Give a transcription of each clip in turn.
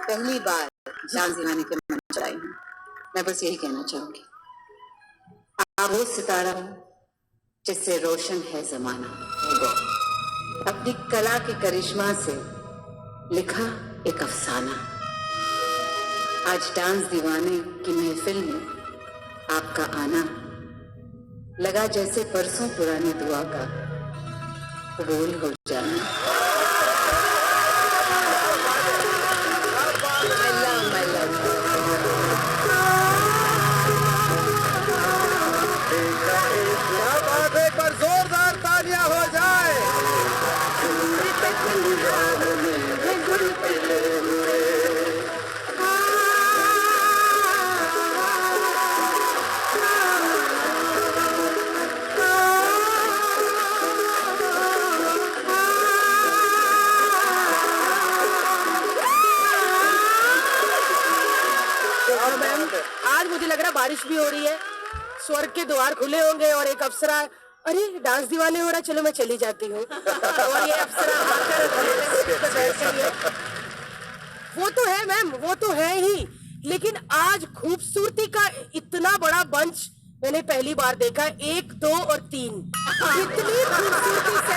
पहली बार जान दिलाने के मंच आई हूँ। मैं बस यही कहना चाहूंगी, आप वो सितारा हो जिससे रोशन है जमाना। अपनी कला के करिश्मा से लिखा एक अफसाना। आज डांस दीवाने की महफिल में आपका आना लगा जैसे परसों पुरानी दुआ का कबूल हो जाना। एक बार जोरदार तालियां हो जाए। आज मुझे लग रहा है बारिश भी हो रही है, स्वर्ग के द्वार खुले होंगे और एक अप्सरा, अरे डांस दीवाने हो रहा, चलो मैं चली जाती हूँ। और ये अप्सरा वो तो है मैम, वो तो है ही, लेकिन आज खूबसूरती का इतना बड़ा बंच मैंने पहली बार देखा। 1, 2 और 3 इतनी खूबसूरती से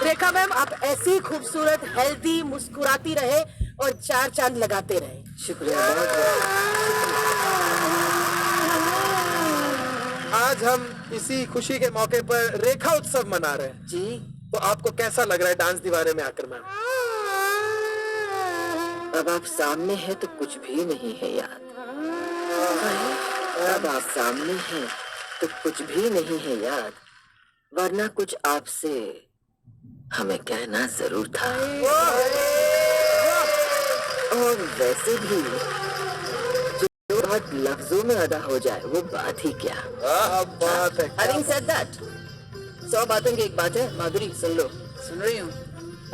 रेखा मैम, आप ऐसी खूबसूरत, हेल्दी, मुस्कुराती रहे और 4 चांद लगाते रहे। शुक्रिया। आज हम इसी खुशी के मौके पर रेखा उत्सव मना रहे हैं जी, तो आपको कैसा लग रहा है डांस दीवाने में आकर मैम? अब आप सामने हैं तो कुछ भी नहीं है याद। अब आप सामने हैं तो कुछ भी नहीं है याद, वरना कुछ आपसे हमें कहना जरूर था। और वैसे भी जो बात लफ्जों में अदा हो जाए वो बात ही क्या। बात है। Having said that, 100 बातों की एक बात है। माधुरी सुन लो। सुन रही हूँ।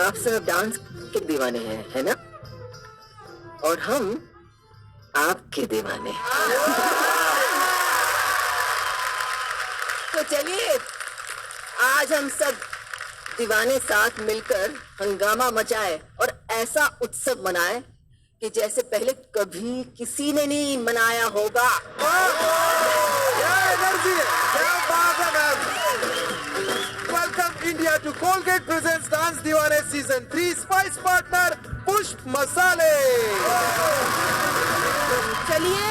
आप सब डांस के दीवाने हैं, है ना? और हम आपके दीवाने। तो चलिए आज हम सब दीवाने साथ मिलकर हंगामा मचाए और ऐसा उत्सव मनाए कि जैसे पहले कभी किसी ने नहीं मनाया होगा। क्या एनर्जी है, क्या बात है ma'am. Welcome India to Colgate presents dance Deewane season 3 spice partner Pushp मसाले। चलिए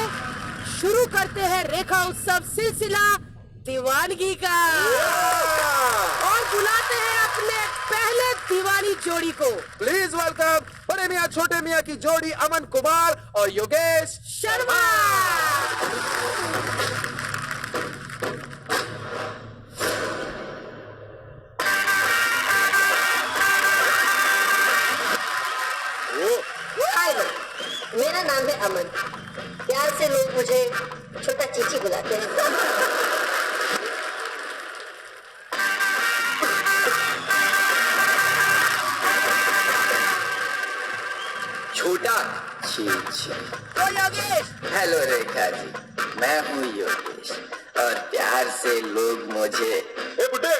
शुरू करते हैं रेखा उत्सव सिलसिला दीवानगी का और बुलाते हैं अपने पहले दीवानी जोड़ी को। प्लीज वेलकम बड़े मियाँ छोटे मियाँ की जोड़ी अमन कुमार और योगेश शर्मा। हाय, मेरा नाम है अमन। प्यार से लोग मुझे छोटा चीची बुलाते हैं। छोटा चीची। ओ योगेश। हेलो रेखा जी, मैं हूँ योगेश और प्यार से लोग मुझे ए बुड्ढे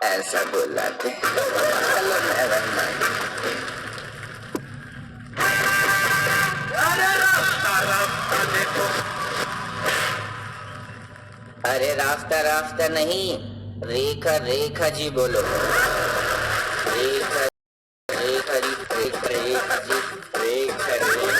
ऐसा बुलाते हैं। चलो never mind। अरे राफ्ता राफ्ता नहीं, रेखा रेखा जी बोलो। रेखा रेखा जी, रेखा रेखा जी, रेखा रेखा जी।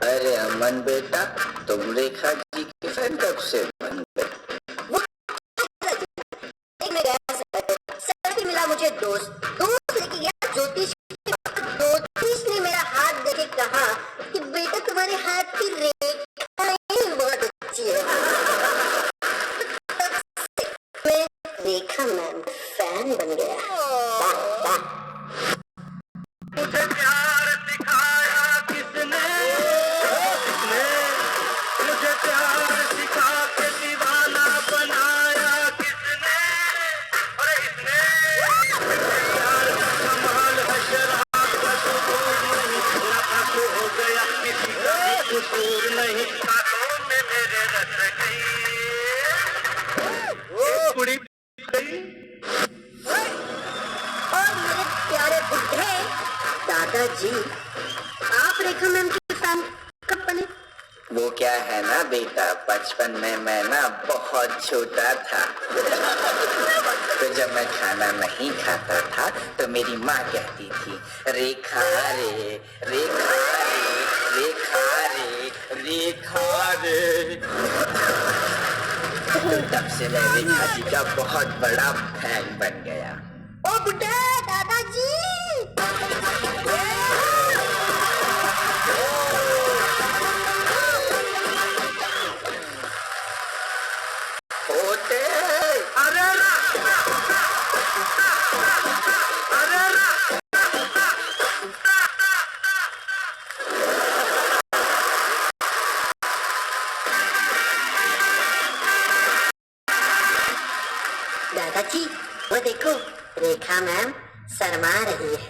अरे अमन बेटा, तुम रेखा जी के फैन कब से बन गए? सर मिला मुझे दोस्त लेके गया ज्योतिष। ज्योतिष ने मेरा हाथ देके कहा कि बेटा तुम्हारे हाथ की रेखाएं बहुत अच्छी है। मैं रेखा मैम फैन बन गया। मुझे प्यार सिखाया किस दादाजी, आप रेखा मैम की फैन कब बने? वो क्या है ना बेटा, बचपन में मैं ना बहुत छोटा था तो जब मैं खाना नहीं खाता था तो मेरी माँ कहती थी रेखा रे रेखा रे रेखा रे रेखा रे। तो तब से मैं रेखा जी का बहुत बड़ा फैन बन गया। ओ बुड्ढा दादाजी, होते दादाजी वो देखो, रेखा मैम शर्मा रही है।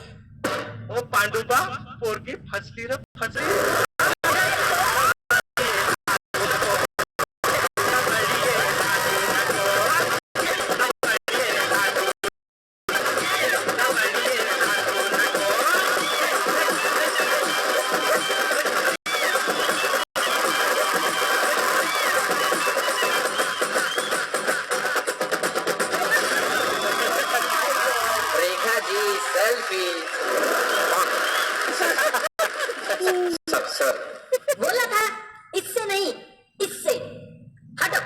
ओ पांडुबा, पोरगी फसली रे फसली। रेखा जी सेल्फी। सब बोला था इससे नहीं, इससे हटो।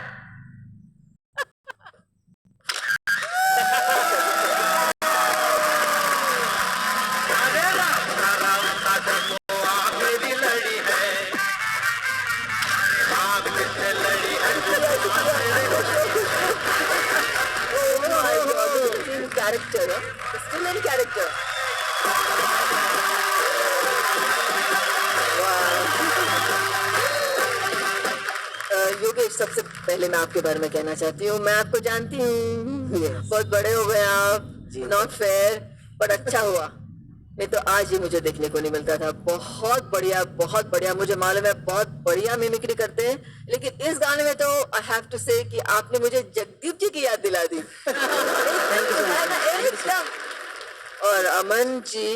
कैरेक्टर है, कैरेक्टर। योगेश, सबसे पहले मैं आपके बारे में कहना चाहती हूँ, मैं आपको जानती हूँ, बहुत बड़े हो गए आप, नॉट फेयर, पर अच्छा हुआ, नहीं तो आज ये मुझे देखने को नहीं मिलता था। बहुत बढ़िया, मुझे मालूम है बहुत बढ़िया मिमिक्री करते हैं, लेकिन इस गाने में तो आई हैव टू से कि आपने मुझे जगदीप जी की याद दिला दी। एकदम। और अमन जी,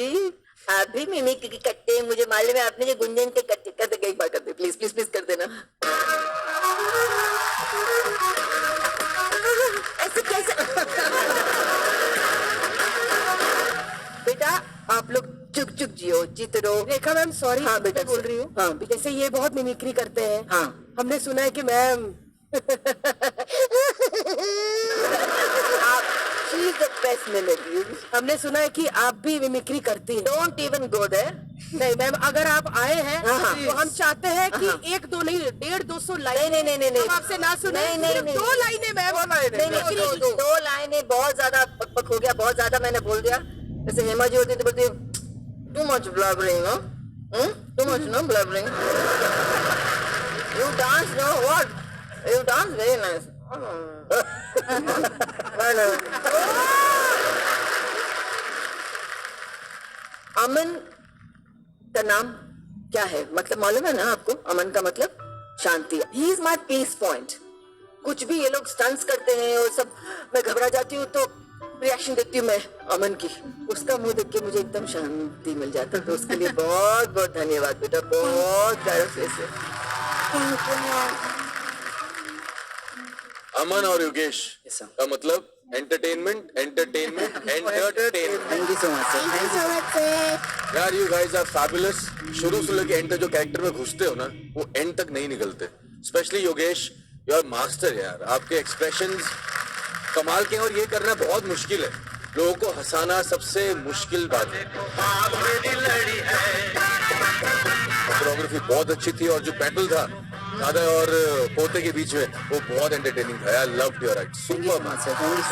आप भी मिमिक्री करते हैं, मुझे मालूम है आपने ये गुंजन के करते एक बार करते, प्लीज प्लीज प्लीज कर देना। ऐसे कैसे? बेटा आप लोग चुप चुप जियो, जीत रहो। रेखा मैम सॉरी, हाँ बेटा, बोल रही हूँ। हाँ बेटा। जैसे ये बहुत मिमिक्री करते हैं। हाँ। हमने सुना है कि ma'am She is the best mimicry. हमने सुना है कि आप भी मिमिक्री करती हैं। Don't even go there. नहीं मैम, अगर आप आए हैं हाँ। तो हम चाहते हैं कि हाँ। 1-2 नहीं 150-200 लाइन नहीं। हम आपसे ना सुने। नहीं। सिर्फ 2 लाइनें मैम। नहीं, दो लाइनें बहुत ज्यादा पक हो गया, बहुत ज्यादा मैंने बोल दिया। जैसे हेमा जी होती तो बोलती too much blabbering, huh? Too much, no blabbering. You dance, no what? You dance very nice. अमन का नाम क्या है, मतलब मालूम है ना आपको? अमन का मतलब शांति। He is my peace point. कुछ भी ये लोग स्टंट्स करते हैं और सब, मैं घबरा जाती हूँ तो रिएक्शन देखती हूँ मैं अमन की, उसका मुंह देख के मुझे एकदम शांति मिल जाता है। तो उसके लिए बहुत बहुत धन्यवाद बेटा, बहुत प्यारा फेस है। अमन और योगेश का मतलब entertainment. Thank you so much sir. यार यू गाइस आर फैबुलस। शुरू से लेके एंड तक जो कैरेक्टर में घुसते हो ना, वो एंड तक नहीं निकलते। Specially Yogesh, you are master यार। आपके एक्सप्रेशंस कमाल के हैं और ये करना बहुत मुश्किल है। लोगों को हंसाना सबसे मुश्किल बात है। कोरियोग्राफी बहुत अच्छी थी और जो बैटल था दादा और पोते के बीच में, वो बहुत एंटरटेनिंग था। I loved your act. Super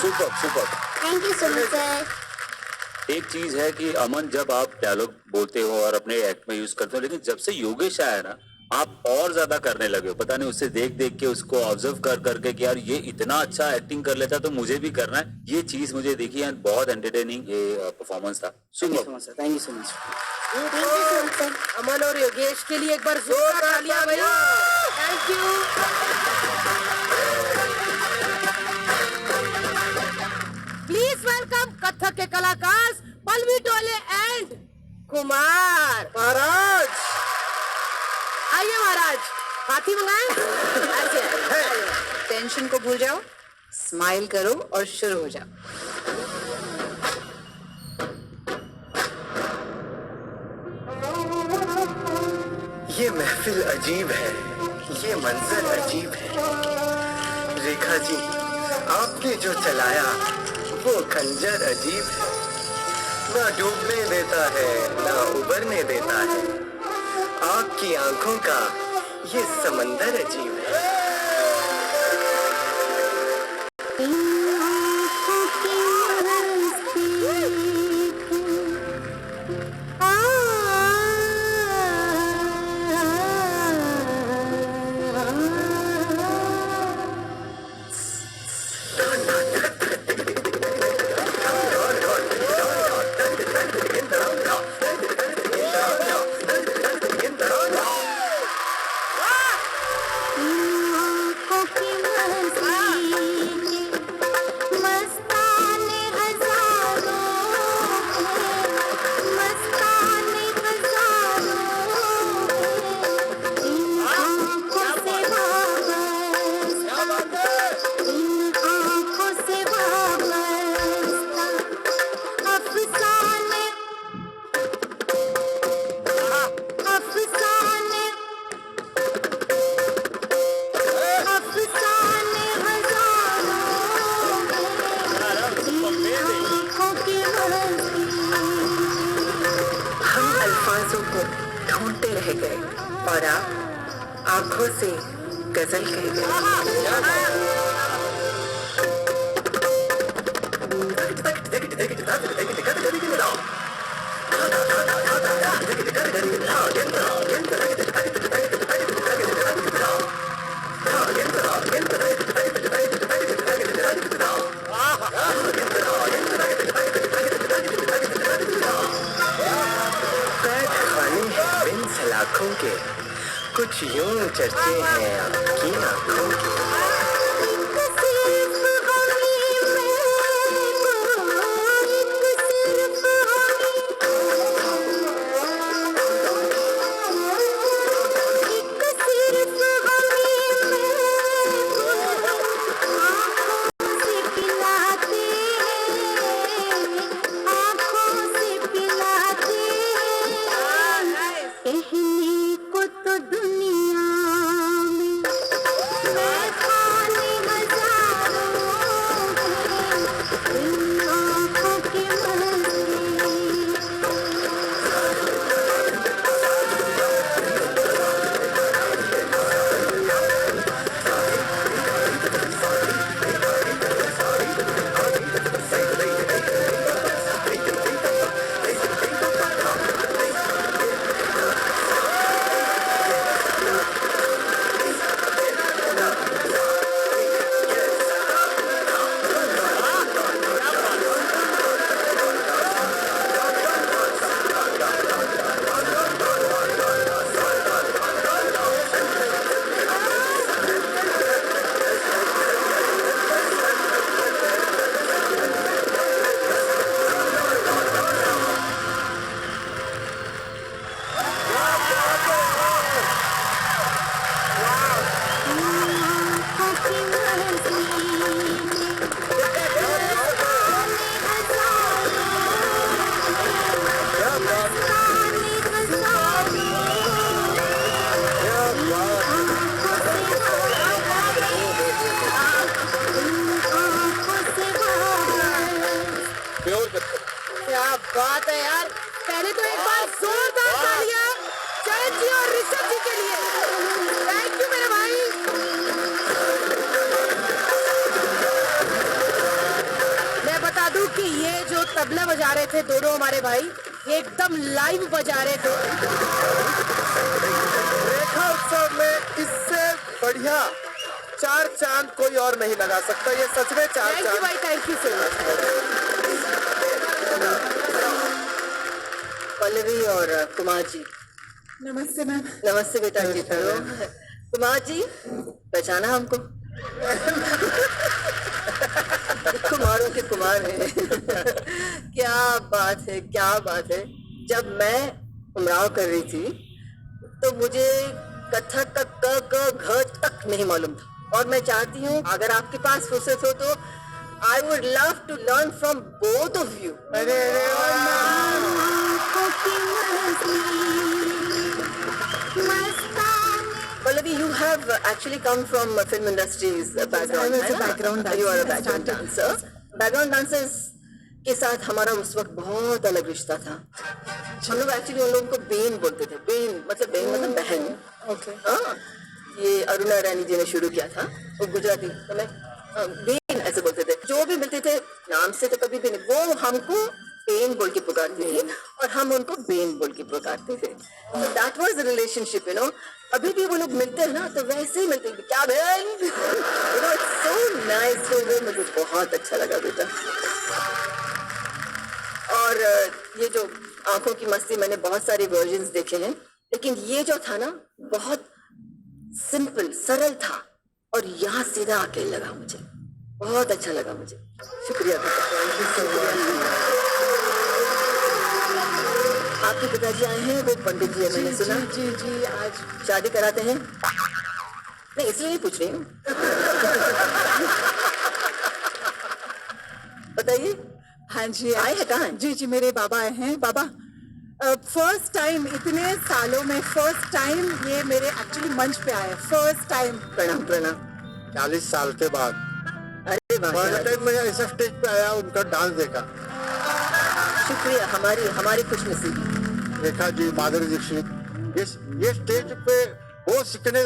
super super. Thank you so much sir. एक चीज है कि अमन, जब आप डायलॉग बोलते हो और अपने एक्ट में यूज करते हो, लेकिन जब से योगेश आया ना, आप और ज्यादा करने लगे हो। पता नहीं, उससे देख देख के, उसको ऑब्जर्व कर करके कि यार ये इतना अच्छा एक्टिंग कर लेता तो मुझे भी करना है। ये चीज मुझे देखी है, बहुत एंटरटेनिंग ये परफॉर्मेंस था। Thank you so much sir. Thank you so much. Thank you so much sir. Aman और योगेश के लिए एक बार जोरदार तालियां भैया। Thank you. Please welcome Kathak के कलाकार पल्लवी टोले एंड कुमार। महाराज आइए महाराज, हाथी मंगाए। ऐसे टेंशन को भूल जाओ, स्माइल करो और शुरू हो जाओ। ये महफिल अजीब है, ये मंजर अजीब है। रेखा जी, आपने जो चलाया वो खंजर अजीब है। ना डूबने देता है, ना उबरने देता है। आपकी आंखों का ये समंदर अजीब है। ढूंढते रह गए और आप आंखों से गजल कह गए। सलाखों के कुछ यूं चर्चे हैं आपकी आंखों के। क्या बात है यार, पहले तो एक बार जोरदार तालियां जयंत जी और ऋषभ जी के लिए। थैंक यू मेरे भाई। मैं बता दूं कि ये जो तबला बजा रहे थे दोनों हमारे भाई, ये एकदम लाइव बजा रहे थे। रेखा उत्सव में इससे बढ़िया चार चांद कोई और नहीं लगा सकता। ये सच में चार थैंक यू चांद। भाई, thank you so much. Pallavi और कुमार जी, नमस्ते मैम। नमस्ते बेटा जी। तो कुमार जी, पहचाना हमको? कुमारों के कुमार हैं। क्या बात है, क्या बात है। जब मैं उमराव कर रही थी तो मुझे कथक का क घ तक नहीं मालूम था और मैं चाहती हूँ अगर आपके पास फुर्सत हो तो I would love to learn from both of you. Pallavi, you have actually come from film industry's background. I was a background dancer. You are a I background started- dancer. Background dancers के साथ हमारा उस वक्त बहुत अलग रिश्ता था। हम लोग एक्चुअली उन लोगों को बेन बोलते थे। बेन मतलब बहन। Okay. हाँ, ये अरुणा रानी जी ने शुरू किया था। वो गुजराती तो मैं बेन ऐसे बोलते थे। जो भी मिलते थे नाम से तो कभी भी नहीं। वो हमको बेन बोल के पुकारते थे और हम उनको बेन बोल के पुकारते थे। So that was the relationship, you know. अभी भी वो लोग मिलते हैं ना तो वैसे ही मिलते हैं। क्या बहन? You know, it's so nice. तो वो मुझे बहुत अच्छा लगा बेटा। और ये जो आंखों की मस्ती मैंने बहुत सारे वर्जन्स देखे हैं लेकिन ये जो था ना बहुत सिंपल सरल था और यहाँ सीधा आके लगा मुझे बहुत अच्छा लगा मुझे। शुक्रिया बेटा। आपके पिताजी आए हैं वो पंडित जी है मैंने सुना। जी आज शादी कराते हैं नहीं इसलिए नहीं पूछ रही हूँ। बताइए। हाँ जी आए हैं कहाँ? जी मेरे बाबा आए हैं। बाबा फर्स्ट टाइम इतने सालों में फर्स्ट टाइम ये मेरे एक्चुअली मंच पे आए फर्स्ट टाइम। प्रणाम प्रणाम। 40 साल के बाद अरे वाह, फर्स्ट टाइम मैं ऐसा स्टेज पे आया उनका डांस देखा। शुक्रिया हमारी खुशनसीबी। रेखा जी, माधुरी दीक्षित, ये स्टेज पे वो सीखने